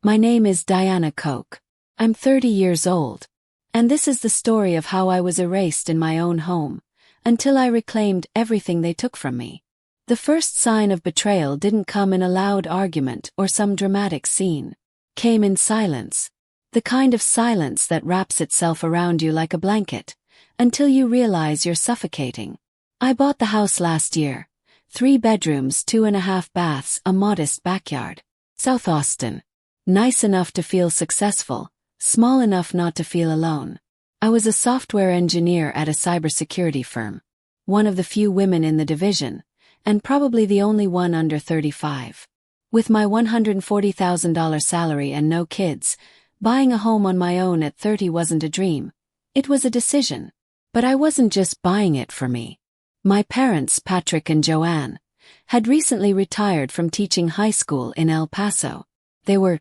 My name is Diana Koch. I'm 30 years old. And this is the story of how I was erased in my own home, until I reclaimed everything they took from me. The first sign of betrayal didn't come in a loud argument or some dramatic scene. Came in silence. The kind of silence that wraps itself around you like a blanket, until you realize you're suffocating. I bought the house last year. 3 bedrooms, 2.5 baths, a modest backyard. South Austin. Nice enough to feel successful, small enough not to feel alone. I was a software engineer at a cybersecurity firm. One of the few women in the division, and probably the only one under 35. With my $140,000 salary and no kids, buying a home on my own at 30 wasn't a dream. It was a decision. But I wasn't just buying it for me. My parents, Patrick and Joanne, had recently retired from teaching high school in El Paso. They were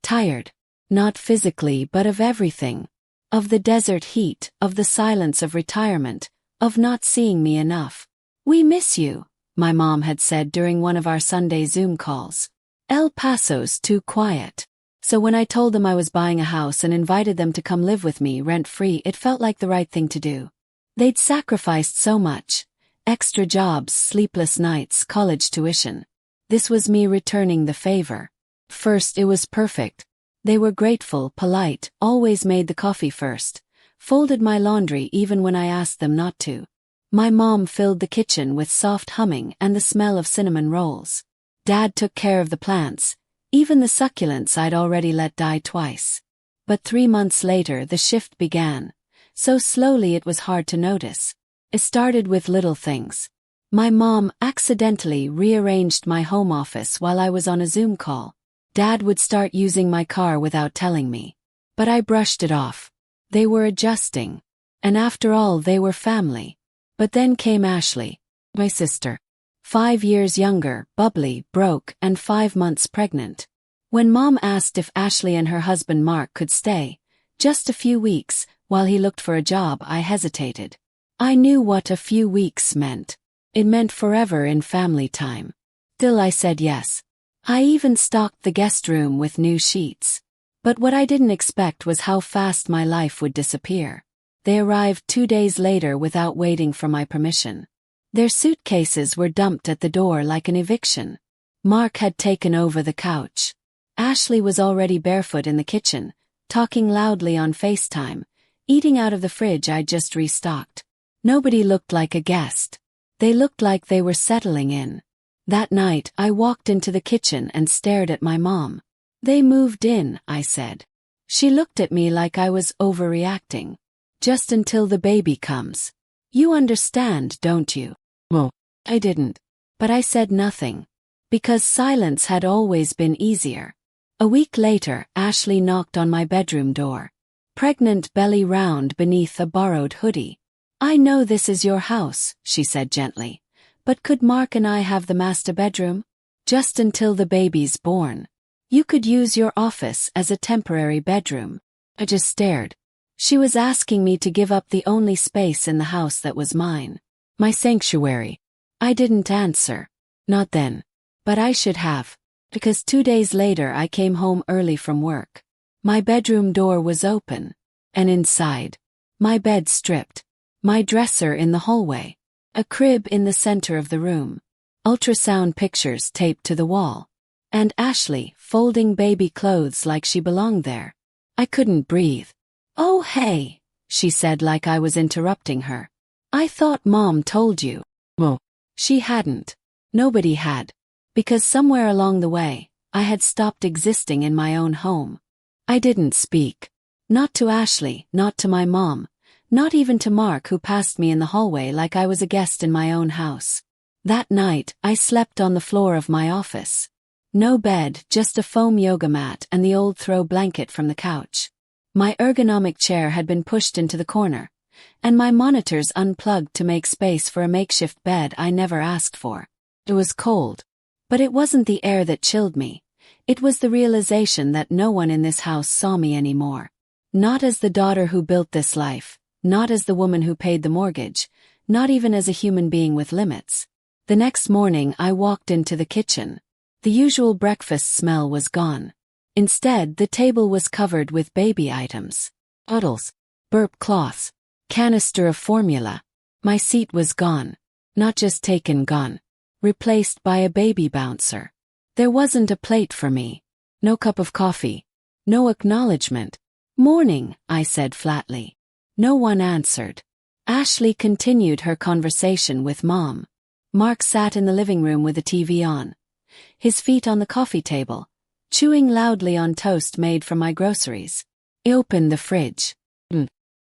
tired. Not physically, but of everything. Of the desert heat, of the silence of retirement, of not seeing me enough. "We miss you," my mom had said during one of our Sunday Zoom calls. El Paso's too quiet. So when I told them I was buying a house and invited them to come live with me rent-free, it felt like the right thing to do. They'd sacrificed so much. Extra jobs, sleepless nights, college tuition. This was me returning the favor. First, it was perfect. They were grateful, polite, always made the coffee first, folded my laundry even when I asked them not to. My mom filled the kitchen with soft humming and the smell of cinnamon rolls. Dad took care of the plants, even the succulents I'd already let die twice. But 3 months later the shift began, so slowly it was hard to notice. It started with little things. My mom accidentally rearranged my home office while I was on a Zoom call. Dad would start using my car without telling me. But I brushed it off. They were adjusting. And after all, they were family. But then came Ashley, my sister. 5 years younger, bubbly, broke, and 5 months pregnant. When Mom asked if Ashley and her husband Mark could stay, just a few weeks, while he looked for a job, I hesitated. I knew what a few weeks meant. It meant forever in family time. Still I said yes. I even stocked the guest room with new sheets. But what I didn't expect was how fast my life would disappear. They arrived 2 days later without waiting for my permission. Their suitcases were dumped at the door like an eviction. Mark had taken over the couch. Ashley was already barefoot in the kitchen, talking loudly on FaceTime, eating out of the fridge I'd just restocked. Nobody looked like a guest. They looked like they were settling in. That night, I walked into the kitchen and stared at my mom. "They moved in," I said. She looked at me like I was overreacting. "Just until the baby comes. You understand, don't you?" Well, I didn't. But I said nothing. Because silence had always been easier. A week later, Ashley knocked on my bedroom door. Pregnant, belly round beneath a borrowed hoodie. "I know this is your house," she said gently. "But could Mark and I have the master bedroom? Just until the baby's born. You could use your office as a temporary bedroom." I just stared. She was asking me to give up the only space in the house that was mine. My sanctuary. I didn't answer. Not then. But I should have. Because 2 days later I came home early from work. My bedroom door was open. And inside. My bed stripped. My dresser in the hallway. A crib in the center of the room. Ultrasound pictures taped to the wall. And Ashley, folding baby clothes like she belonged there. I couldn't breathe. "Oh hey," she said like I was interrupting her. "I thought Mom told you." Well, she hadn't. Nobody had. Because somewhere along the way, I had stopped existing in my own home. I didn't speak. Not to Ashley, not to my mom. Not even to Mark, who passed me in the hallway like I was a guest in my own house. That night, I slept on the floor of my office. No bed, just a foam yoga mat and the old throw blanket from the couch. My ergonomic chair had been pushed into the corner, and my monitors unplugged to make space for a makeshift bed I never asked for. It was cold. But it wasn't the air that chilled me. It was the realization that no one in this house saw me anymore. Not as the daughter who built this life. Not as the woman who paid the mortgage, not even as a human being with limits. The next morning I walked into the kitchen. The usual breakfast smell was gone. Instead, the table was covered with baby items. Bottles, burp cloths, canister of formula. My seat was gone. Not just taken, gone. Replaced by a baby bouncer. There wasn't a plate for me. No cup of coffee. No acknowledgement. "Morning," I said flatly. No one answered. Ashley continued her conversation with Mom. Mark sat in the living room with the TV on, his feet on the coffee table, chewing loudly on toast made from my groceries. I opened the fridge.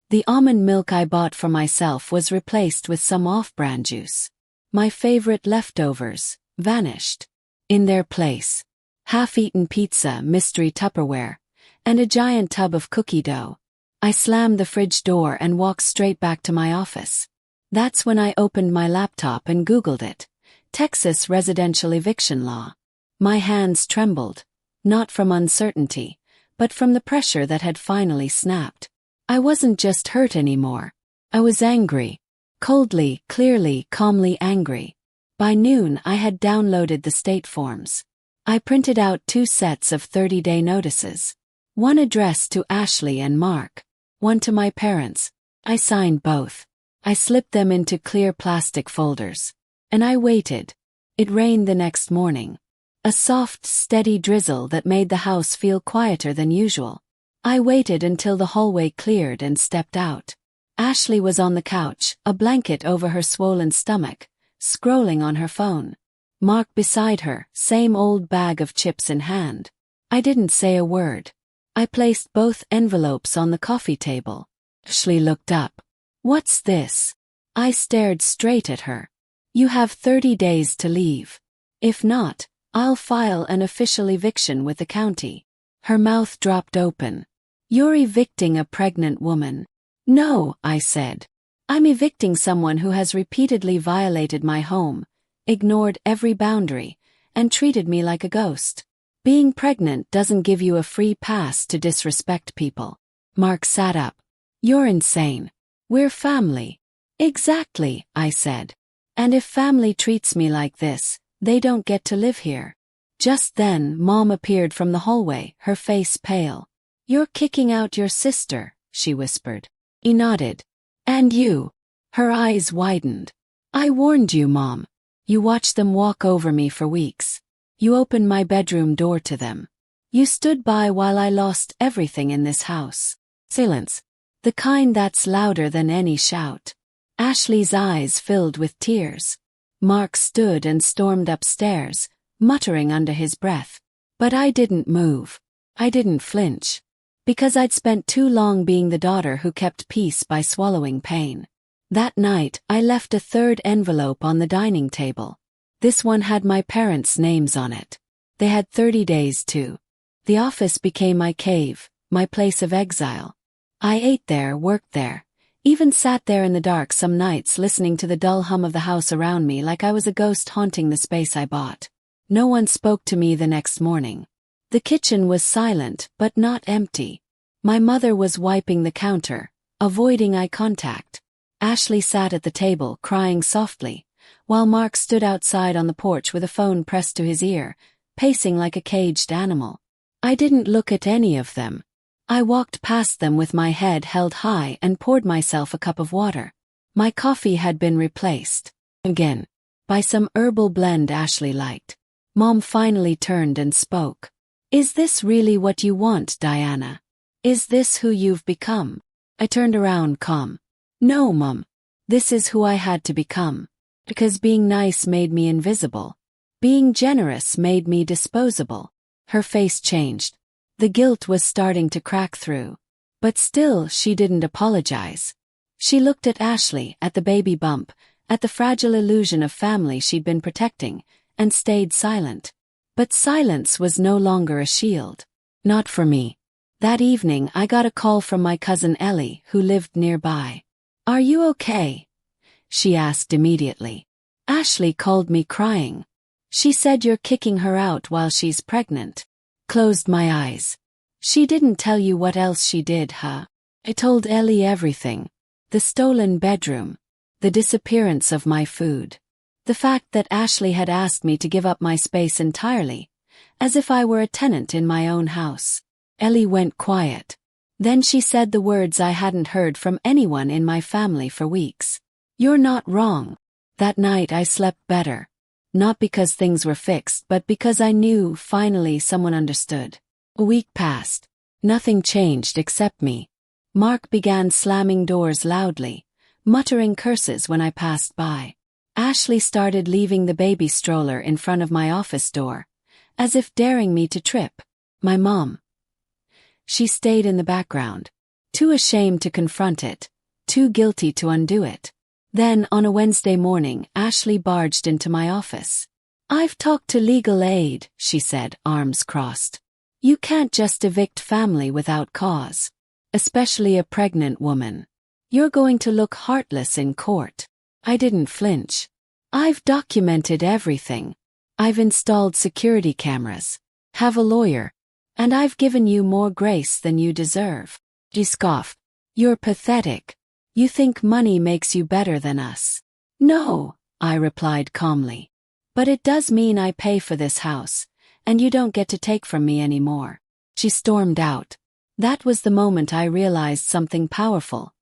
The almond milk I bought for myself was replaced with some off-brand juice. My favorite leftovers vanished. In their place, half-eaten pizza, mystery Tupperware, and a giant tub of cookie dough. I slammed the fridge door and walked straight back to my office. That's when I opened my laptop and Googled it. Texas residential eviction law. My hands trembled, not from uncertainty, but from the pressure that had finally snapped. I wasn't just hurt anymore. I was angry. Coldly, clearly, calmly angry. By noon, I had downloaded the state forms. I printed out 2 sets of 30-day notices. One addressed to Ashley and Mark. One to my parents. I signed both. I slipped them into clear plastic folders. And I waited. It rained the next morning. A soft, steady drizzle that made the house feel quieter than usual. I waited until the hallway cleared and stepped out. Ashley was on the couch, a blanket over her swollen stomach, scrolling on her phone. Mark beside her, same old bag of chips in hand. I didn't say a word. I placed both envelopes on the coffee table. Ashley looked up. "What's this?" I stared straight at her. "You have 30 days to leave. If not, I'll file an official eviction with the county." Her mouth dropped open. "You're evicting a pregnant woman." "No," I said. "I'm evicting someone who has repeatedly violated my home, ignored every boundary, and treated me like a ghost. Being pregnant doesn't give you a free pass to disrespect people." Mark sat up. "You're insane. We're family." "Exactly," I said. "And if family treats me like this, they don't get to live here." Just then, Mom appeared from the hallway, her face pale. "You're kicking out your sister," she whispered. He nodded. "And you?" Her eyes widened. "I warned you, Mom. You watched them walk over me for weeks. You opened my bedroom door to them. You stood by while I lost everything in this house." Silence. The kind that's louder than any shout. Ashley's eyes filled with tears. Mark stood and stormed upstairs, muttering under his breath. But I didn't move. I didn't flinch. Because I'd spent too long being the daughter who kept peace by swallowing pain. That night, I left a 3rd envelope on the dining table. This one had my parents' names on it. They had 30 days too. The office became my cave, my place of exile. I ate there, worked there, even sat there in the dark some nights listening to the dull hum of the house around me like I was a ghost haunting the space I bought. No one spoke to me the next morning. The kitchen was silent, but not empty. My mother was wiping the counter, avoiding eye contact. Ashley sat at the table, crying softly, while Mark stood outside on the porch with a phone pressed to his ear, pacing like a caged animal. I didn't look at any of them. I walked past them with my head held high and poured myself a cup of water. My coffee had been replaced, again, by some herbal blend Ashley liked. Mom finally turned and spoke. "Is this really what you want, Diana? Is this who you've become?" I turned around calm. "No, Mom. This is who I had to become. Because being nice made me invisible. Being generous made me disposable." Her face changed. The guilt was starting to crack through. But still, she didn't apologize. She looked at Ashley, at the baby bump, at the fragile illusion of family she'd been protecting, and stayed silent. But silence was no longer a shield. Not for me. That evening I got a call from my cousin Ellie, who lived nearby. "Are you okay?" she asked immediately. "Ashley called me crying. She said you're kicking her out while she's pregnant." Closed my eyes. "She didn't tell you what else she did, huh?" I told Ellie everything. The stolen bedroom. The disappearance of my food. The fact that Ashley had asked me to give up my space entirely. as if I were a tenant in my own house. Ellie went quiet. Then she said the words I hadn't heard from anyone in my family for weeks. "You're not wrong." That night I slept better. Not because things were fixed, but because I knew, finally, someone understood. A week passed. Nothing changed except me. Mark began slamming doors loudly, muttering curses when I passed by. Ashley started leaving the baby stroller in front of my office door, as if daring me to trip. My mom. She stayed in the background, too ashamed to confront it, too guilty to undo it. Then, on a Wednesday morning, Ashley barged into my office. "I've talked to legal aid," she said, arms crossed. "You can't just evict family without cause, especially a pregnant woman. You're going to look heartless in court." I didn't flinch. "I've documented everything. I've installed security cameras, have a lawyer, and I've given you more grace than you deserve." She scoffed. "You're pathetic. You think money makes you better than us." "No," I replied calmly. "But it does mean I pay for this house, and you don't get to take from me anymore." She stormed out. That was the moment I realized something powerful.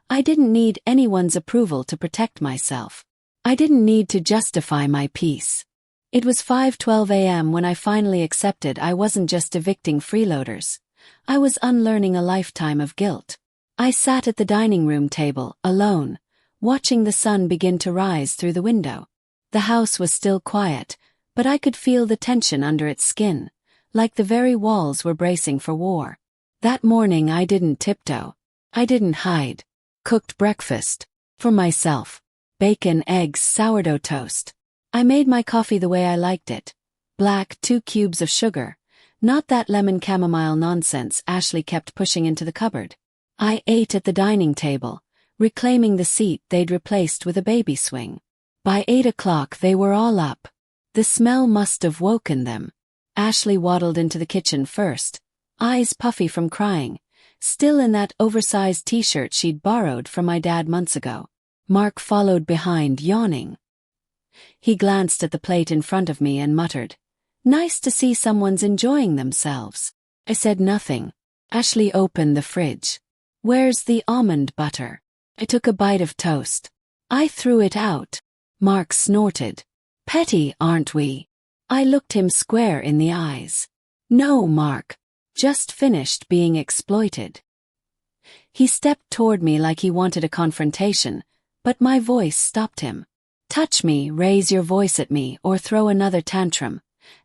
I didn't need anyone's approval to protect myself. I didn't need to justify my peace. It was 5:12 a.m. when I finally accepted I wasn't just evicting freeloaders. I was unlearning a lifetime of guilt. I sat at the dining room table, alone, watching the sun begin to rise through the window. The house was still quiet, but I could feel the tension under its skin, like the very walls were bracing for war. That morning I didn't tiptoe. I didn't hide. Cooked breakfast. For myself. Bacon, eggs, sourdough toast. I made my coffee the way I liked it. Black, 2 cubes of sugar. Not that lemon chamomile nonsense Ashley kept pushing into the cupboard. I ate at the dining table, reclaiming the seat they'd replaced with a baby swing. By 8 o'clock they were all up. The smell must have woken them. Ashley waddled into the kitchen first, eyes puffy from crying, still in that oversized t-shirt she'd borrowed from my dad months ago. Mark followed behind, yawning. He glanced at the plate in front of me and muttered, "Nice to see someone's enjoying themselves." I said nothing. Ashley opened the fridge. "Where's the almond butter?" I took a bite of toast. "I threw it out." Mark snorted. "Petty, aren't we?" I looked him square in the eyes. "No, Mark. Just finished being exploited." He stepped toward me like he wanted a confrontation, but my voice stopped him. "Touch me, raise your voice at me, or throw another tantrum,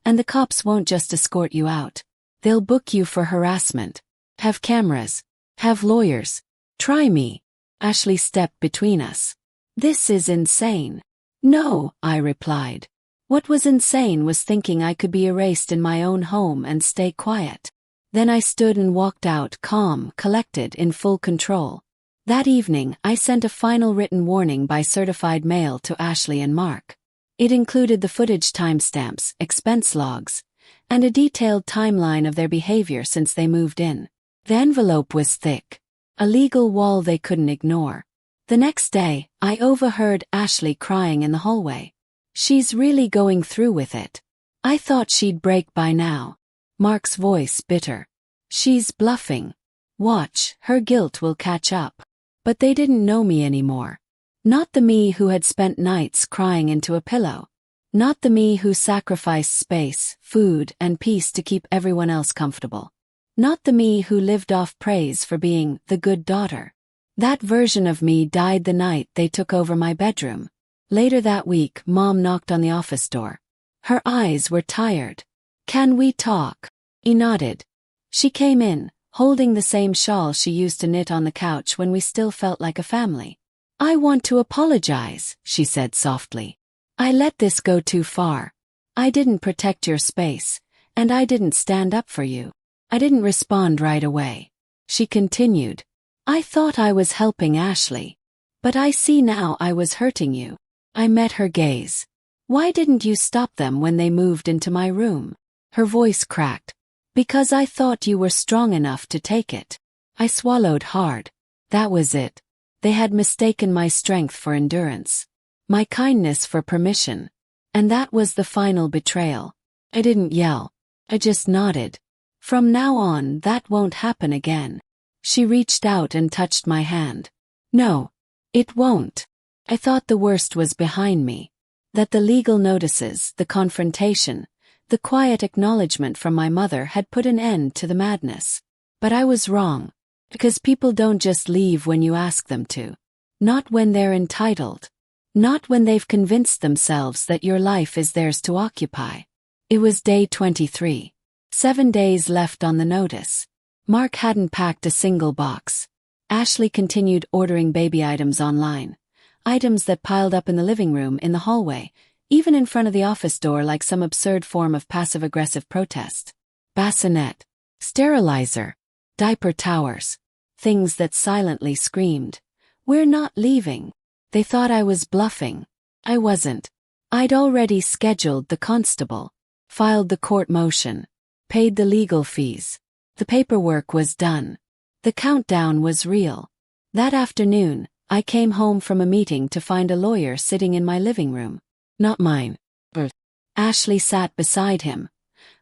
and the cops won't just escort you out. They'll book you for harassment. Have cameras. Have lawyers. Try me." Ashley stepped between us. "This is insane." "No," I replied. What was insane was thinking I could be erased in my own home and stay quiet. Then I stood and walked out, calm, collected, in full control. That evening, I sent a final written warning by certified mail to Ashley and Mark. It included the footage timestamps, expense logs, and a detailed timeline of their behavior since they moved in. The envelope was thick, a legal wall they couldn't ignore. The next day, I overheard Ashley crying in the hallway. "She's really going through with it. I thought she'd break by now." Mark's voice bitter. "She's bluffing. Watch, her guilt will catch up." But they didn't know me anymore. Not the me who had spent nights crying into a pillow. Not the me who sacrificed space, food, and peace to keep everyone else comfortable. Not the me who lived off praise for being the good daughter. That version of me died the night they took over my bedroom. Later that week, Mom knocked on the office door. Her eyes were tired. "Can we talk?" He nodded. She came in, holding the same shawl she used to knit on the couch when we still felt like a family. "I want to apologize," she said softly. "I let this go too far. I didn't protect your space, and I didn't stand up for you. I didn't respond right away." She continued. "I thought I was helping Ashley. But I see now I was hurting you." I met her gaze. "Why didn't you stop them when they moved into my room?" Her voice cracked. "Because I thought you were strong enough to take it." I swallowed hard. That was it. They had mistaken my strength for endurance, my kindness for permission. And that was the final betrayal. I didn't yell. I just nodded. From now on, that won't happen again. She reached out and touched my hand. No, it won't. I thought the worst was behind me. That the legal notices, the confrontation, the quiet acknowledgement from my mother had put an end to the madness. But I was wrong. Because people don't just leave when you ask them to. Not when they're entitled. Not when they've convinced themselves that your life is theirs to occupy. It was day 23. 7 days left on the notice. Mark hadn't packed a single box. Ashley continued ordering baby items online. Items that piled up in the living room, in the hallway, even in front of the office door like some absurd form of passive-aggressive protest. Bassinet. Sterilizer. Diaper towers. Things that silently screamed, "We're not leaving." They thought I was bluffing. I wasn't. I'd already scheduled the constable, filed the court motion, paid the legal fees. The paperwork was done. The countdown was real. That afternoon, I came home from a meeting to find a lawyer sitting in my living room. Not mine. Ashley sat beside him,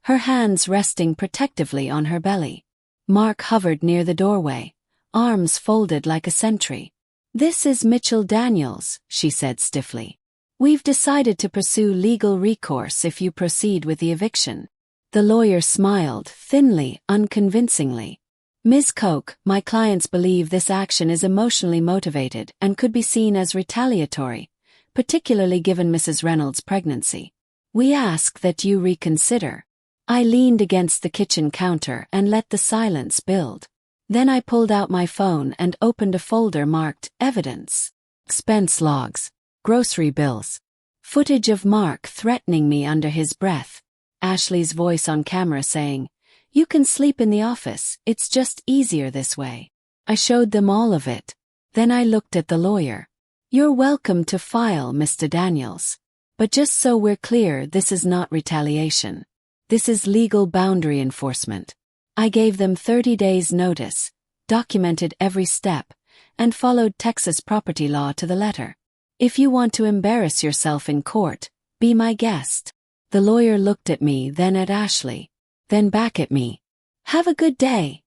her hands resting protectively on her belly. Mark hovered near the doorway, arms folded like a sentry. "This is Mitchell Daniels," she said stiffly. "We've decided to pursue legal recourse if you proceed with the eviction." The lawyer smiled, thinly, unconvincingly. "Ms. Koch, my clients believe this action is emotionally motivated and could be seen as retaliatory, particularly given Mrs. Reynolds' pregnancy. We ask that you reconsider." I leaned against the kitchen counter and let the silence build. Then I pulled out my phone and opened a folder marked Evidence. Expense logs. Grocery bills. Footage of Mark threatening me under his breath. Ashley's voice on camera saying, "You can sleep in the office, it's just easier this way." I showed them all of it. Then I looked at the lawyer. "You're welcome to file, Mr. Daniels. But just so we're clear, this is not retaliation. This is legal boundary enforcement." I gave them 30 days notice, documented every step, and followed Texas property law to the letter. "If you want to embarrass yourself in court, be my guest." The lawyer looked at me, then at Ashley, then back at me. "Have a good day,"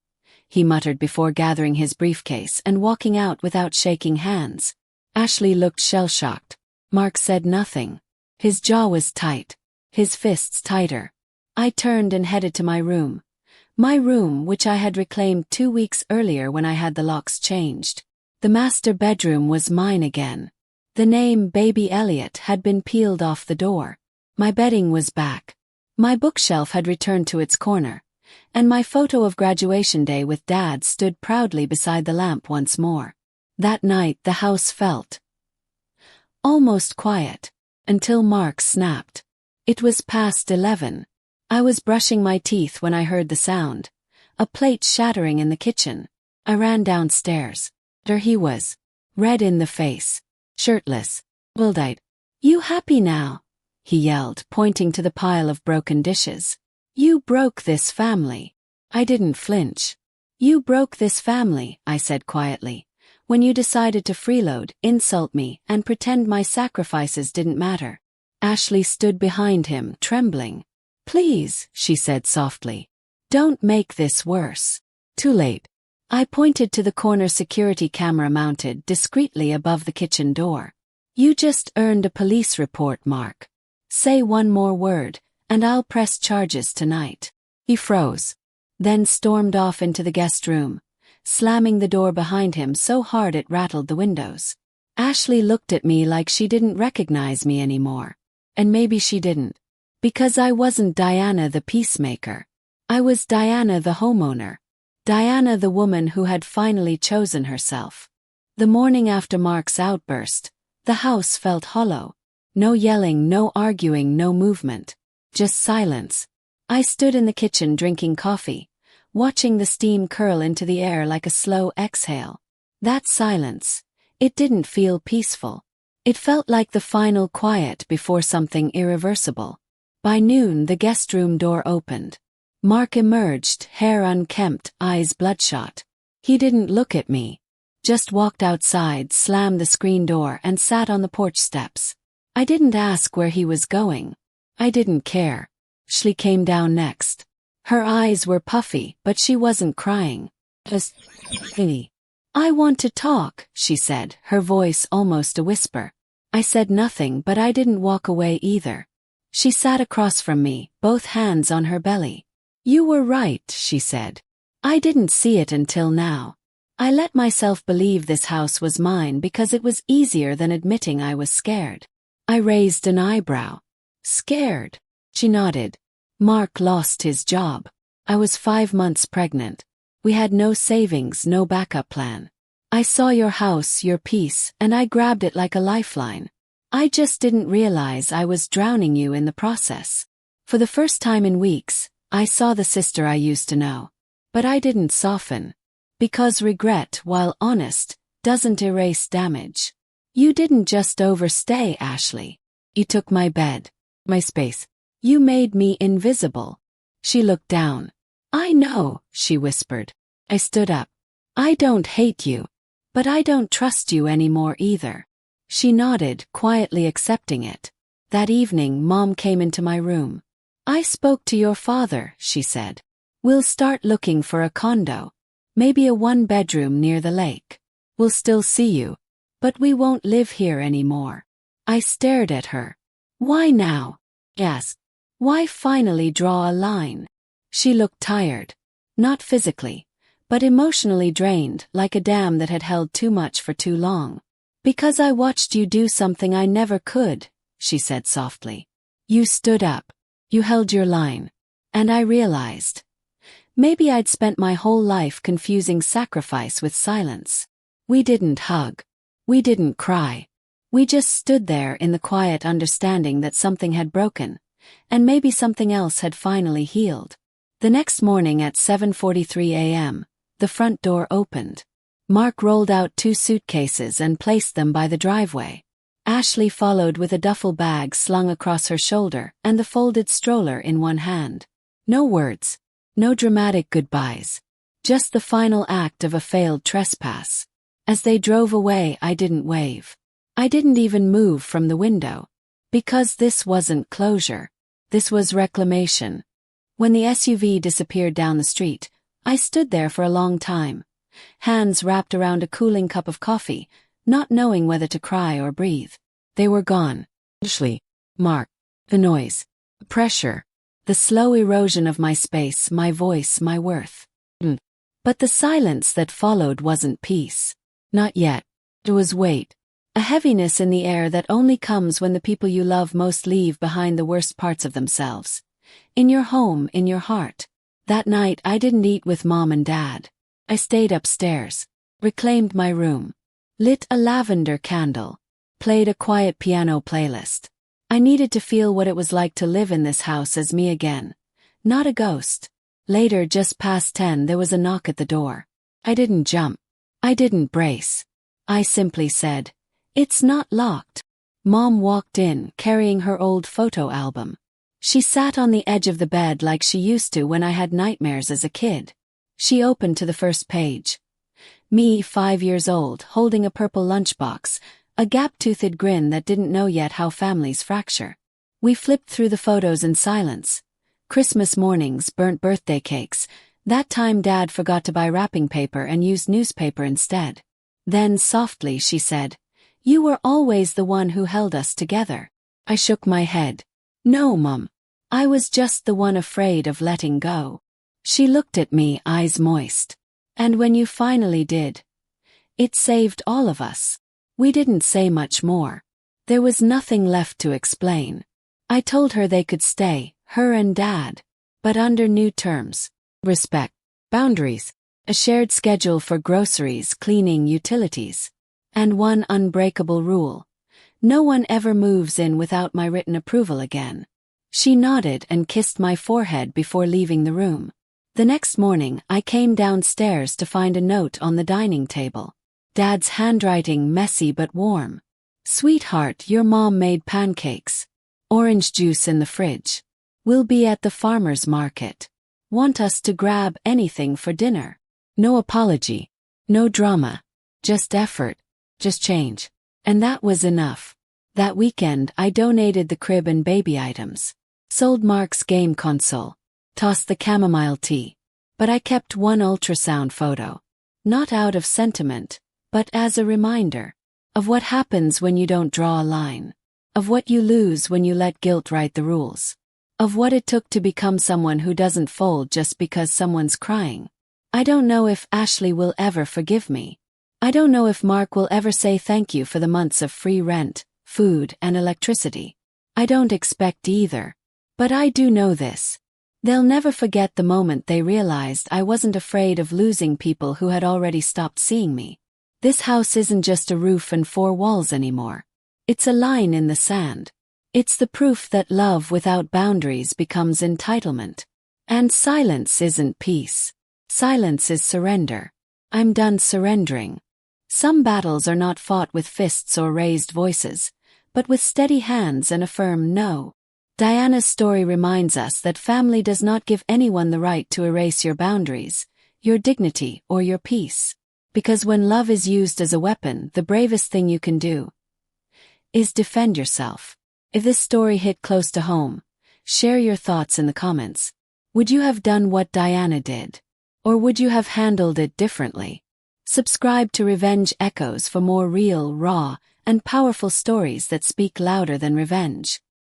he muttered before gathering his briefcase and walking out without shaking hands. Ashley looked shell-shocked. Mark said nothing. His jaw was tight, his fists tighter. I turned and headed to my room. My room, which I had reclaimed 2 weeks earlier when I had the locks changed. The master bedroom was mine again. The name Baby Elliot had been peeled off the door. My bedding was back. My bookshelf had returned to its corner, and my photo of graduation day with Dad stood proudly beside the lamp once more. That night the house felt almost quiet, until Mark snapped. It was past 11. I was brushing my teeth when I heard the sound, a plate shattering in the kitchen. I ran downstairs. There he was, red in the face, shirtless, bewildered. "You happy now?" he yelled, pointing to the pile of broken dishes. "You broke this family." I didn't flinch. "You broke this family," I said quietly, "when you decided to freeload, insult me, and pretend my sacrifices didn't matter." Ashley stood behind him, trembling. "Please," she said softly, "don't make this worse." Too late. I pointed to the corner security camera mounted discreetly above the kitchen door. "You just earned a police report, Mark. Say one more word, and I'll press charges tonight." He froze, then stormed off into the guest room, slamming the door behind him so hard it rattled the windows. Ashley looked at me like she didn't recognize me anymore. And maybe she didn't. Because I wasn't Diana the peacemaker. I was Diana the homeowner. Diana the woman who had finally chosen herself. The morning after Mark's outburst, the house felt hollow. No yelling, no arguing, no movement. Just silence. I stood in the kitchen drinking coffee, watching the steam curl into the air like a slow exhale. That silence, it didn't feel peaceful. It felt like the final quiet before something irreversible. By noon the guest room door opened. Mark emerged, hair unkempt, eyes bloodshot. He didn't look at me. Just walked outside, slammed the screen door and sat on the porch steps. I didn't ask where he was going. I didn't care. Ashley came down next. Her eyes were puffy, but she wasn't crying. Just, I want to talk, she said, her voice almost a whisper. I said nothing, but I didn't walk away either. She sat across from me, both hands on her belly. You were right, she said. I didn't see it until now. I let myself believe this house was mine because it was easier than admitting I was scared. I raised an eyebrow. Scared? She nodded. Mark lost his job. I was 5 months pregnant. We had no savings, no backup plan. I saw your house, your peace, and I grabbed it like a lifeline. I just didn't realize I was drowning you in the process. For the first time in weeks, I saw the sister I used to know. But I didn't soften. Because regret, while honest, doesn't erase damage. You didn't just overstay, Ashley. You took my bed, my space. You made me invisible. She looked down. I know, she whispered. I stood up. I don't hate you. But I don't trust you anymore either. She nodded, quietly accepting it. That evening, Mom came into my room. I spoke to your father, she said. We'll start looking for a condo. Maybe a 1-bedroom near the lake. We'll still see you. But we won't live here anymore. I stared at her. Why now? Asked. Why finally draw a line? She looked tired. Not physically, but emotionally drained, like a dam that had held too much for too long. Because I watched you do something I never could, she said softly. You stood up. You held your line. And I realized. Maybe I'd spent my whole life confusing sacrifice with silence. We didn't hug. We didn't cry. We just stood there in the quiet understanding that something had broken, and maybe something else had finally healed. The next morning at 7:43 a.m., the front door opened. Mark rolled out 2 suitcases and placed them by the driveway. Ashley followed with a duffel bag slung across her shoulder and the folded stroller in one hand. No words. No dramatic goodbyes. Just the final act of a failed trespass. As they drove away, I didn't wave. I didn't even move from the window. Because this wasn't closure. This was reclamation. When the SUV disappeared down the street, I stood there for a long time. Hands wrapped around a cooling cup of coffee, not knowing whether to cry or breathe. They were gone. Ashley. Mark. The noise. The pressure. The slow erosion of my space, my voice, my worth. But the silence that followed wasn't peace. Not yet. It was weight. A heaviness in the air that only comes when the people you love most leave behind the worst parts of themselves. In your home, in your heart. That night I didn't eat with Mom and Dad. I stayed upstairs. Reclaimed my room. Lit a lavender candle. Played a quiet piano playlist. I needed to feel what it was like to live in this house as me again. Not a ghost. Later, just past 10, there was a knock at the door. I didn't jump. I didn't brace. I simply said, "It's not locked." Mom walked in, carrying her old photo album. She sat on the edge of the bed like she used to when I had nightmares as a kid. She opened to the first page. Me, 5 years old, holding a purple lunchbox, a gap-toothed grin that didn't know yet how families fracture. We flipped through the photos in silence. Christmas mornings, burnt birthday cakes. That time Dad forgot to buy wrapping paper and used newspaper instead. Then softly she said, "You were always the one who held us together." I shook my head. "No, Mum. I was just the one afraid of letting go." She looked at me, eyes moist. "And when you finally did, it saved all of us." We didn't say much more. There was nothing left to explain. I told her they could stay, her and Dad, but under new terms. Respect. Boundaries. A shared schedule for groceries, cleaning, utilities. And one unbreakable rule. No one ever moves in without my written approval again. She nodded and kissed my forehead before leaving the room. The next morning, I came downstairs to find a note on the dining table. Dad's handwriting, messy but warm. "Sweetheart, your mom made pancakes. Orange juice in the fridge. We'll be at the farmer's market. Want us to grab anything for dinner?" No apology. No drama. Just effort. Just change. And that was enough. That weekend, I donated the crib and baby items. Sold Mark's game console. tossed the chamomile tea. But I kept one ultrasound photo. Not out of sentiment, but as a reminder of what happens when you don't draw a line, of what you lose when you let guilt write the rules, of what it took to become someone who doesn't fold just because someone's crying. I don't know if Ashley will ever forgive me. I don't know if Mark will ever say thank you for the months of free rent, food, and electricity. I don't expect either. But I do know this. They'll never forget the moment they realized I wasn't afraid of losing people who had already stopped seeing me. This house isn't just a roof and four walls anymore. It's a line in the sand. It's the proof that love without boundaries becomes entitlement. And silence isn't peace. Silence is surrender. I'm done surrendering. Some battles are not fought with fists or raised voices, but with steady hands and a firm no. Diana's story reminds us that family does not give anyone the right to erase your boundaries, your dignity, or your peace. Because when love is used as a weapon, the bravest thing you can do is defend yourself. If this story hit close to home, share your thoughts in the comments. Would you have done what Diana did? Or would you have handled it differently? Subscribe to Revenge Echoes for more real, raw, and powerful stories that speak louder than revenge.